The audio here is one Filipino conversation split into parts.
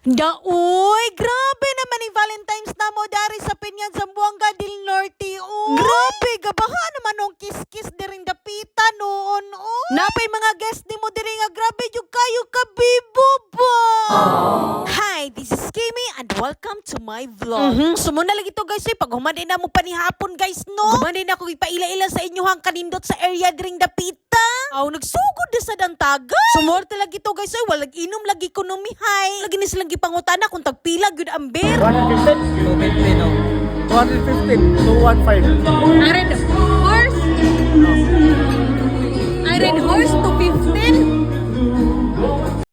Uy, grabe naman ni Valentine's na mo dari sa Piñan Zamboanga del Norte. Grabe, gabaha naman nung kiss-kiss diring dapita noon. Napay mga guest ni mo diri nga grabe yung kayo kabibo ba? Hi, this is Kimi and welcome to my vlog. Sumuna lagi to guys, pag humandi na mo panihapon guys, no? Humandi na ako ipaila-ila sa inyo hang kanindot sa area diring dapita. Aw, nagsugod na sa dantaga. Sumorte lagi to guys, walag inom lagi ko numihay. Lagi ni silang gipangutana kung tagpila gyud ang beer. 115? 215, no? 215, 215. Iron horse to 15.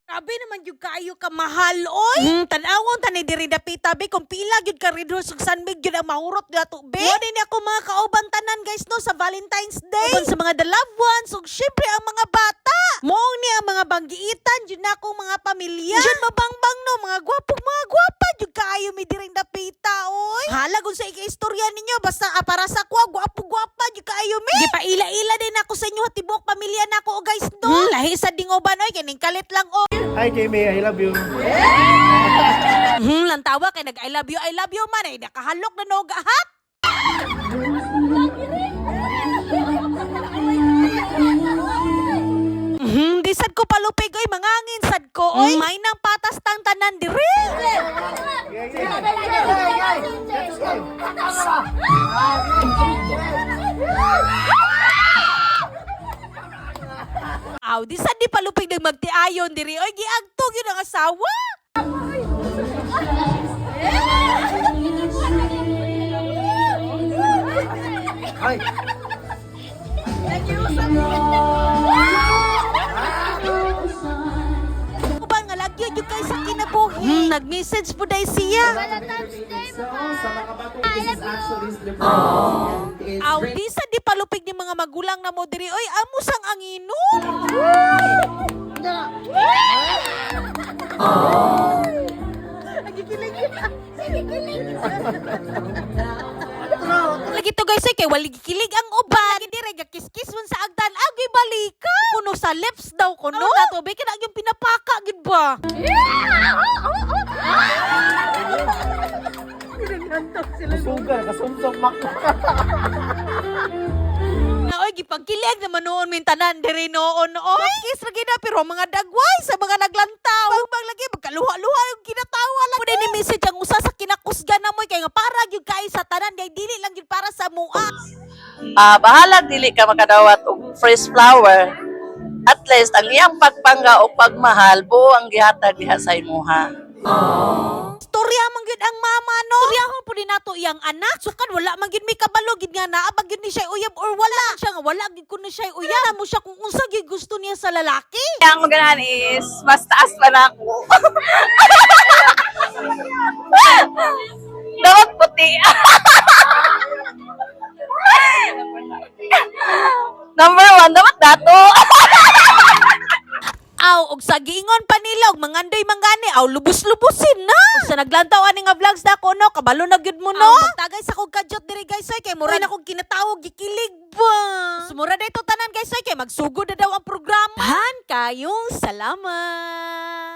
Grabe naman yung kayo kamahal, oy. Tanawang tanay diri dapita be kung pila gyud ka red horse ug sanbig gyud ang mahurot dato be. Wala ni ako mga kauban tanan guys no sa Valentine's Day. Uban sa mga the loved ones ug syempre ang mga bata. Moong ni ang mga banggiitan jud nako mga pamilya. Jud mabangbang no mga gwapa jud kaayo mi diri dapita, oy. Hala kung sa ika-istorya ninyo basta para sa kwa gwapa jud kaayo mi. Gipaila-ila din ako sa inyo tibok pamilya nako guys no. Lahi sa dingoban oy kining kalit lang o. Hi, Kimi. I love you. Lantawa kay nag I love you man ay nakahalok na nogahat. Di sad ko palupig oy mangangin sad ko oy. May nang patas tang tanan diri. Aw, di sad di palupig nang magtiayon diri oy giagtog yun ang asawa. Hi. Kuban nga lagyo jud kay sa kinabuhi. Nag-message po day siya. Aw, di sad di palupig ni mga magulang na mo diri oy amo sang anginom. Lagi to guys kay wali gikilig ang uban. Lagi dire gakis-kis man sa agdan agi balika. Kuno sa lips daw kuno. Dato be kana yung pinapaka gid ba? Sugar, kasumsok makto. Na oy gipagkilig naman noon min tanan diri noon oy. Kiss lagi na pero mga dagway sa mga naglantaw. Bang lagi magkaluha-luha yung ginatawa lang. Pwede ni message ang usa sa kinakusgan na mo kay nga para gyud kay sa tanan day dili lang gyud para sa mua. Bahalag dili ka makadawat og fresh flower. At least ang iyang pagpangga o pagmahal buo ang gihatag diha sa imuha. Storya man gyud ang mama no. Storyahon po din nato iyang anak. Sukan wala man gyud mi kabalo gid nga naa ba gyud ni siya uyab or wala. Siya nga wala gid kuno siya uyab. Na mo siya kung unsa gyud gusto niya sa lalaki. Ang maganahan is mas taas pa na ako. Dapat puti. Number 1, dapat dato. Aw, og sa giingon pa nila og mangandoy mangani, aw lubos-lubusin na. Ug sa naglantaw ani nga vlogs na ko no, kabalo na gyud mo no. Magtagay sa kog kadyot diri guys oy kay mura na kog kinatawag gikilig ba. Sumura dayto tanan guys oy kay magsugod na daw ang programa. Han kayong salamat.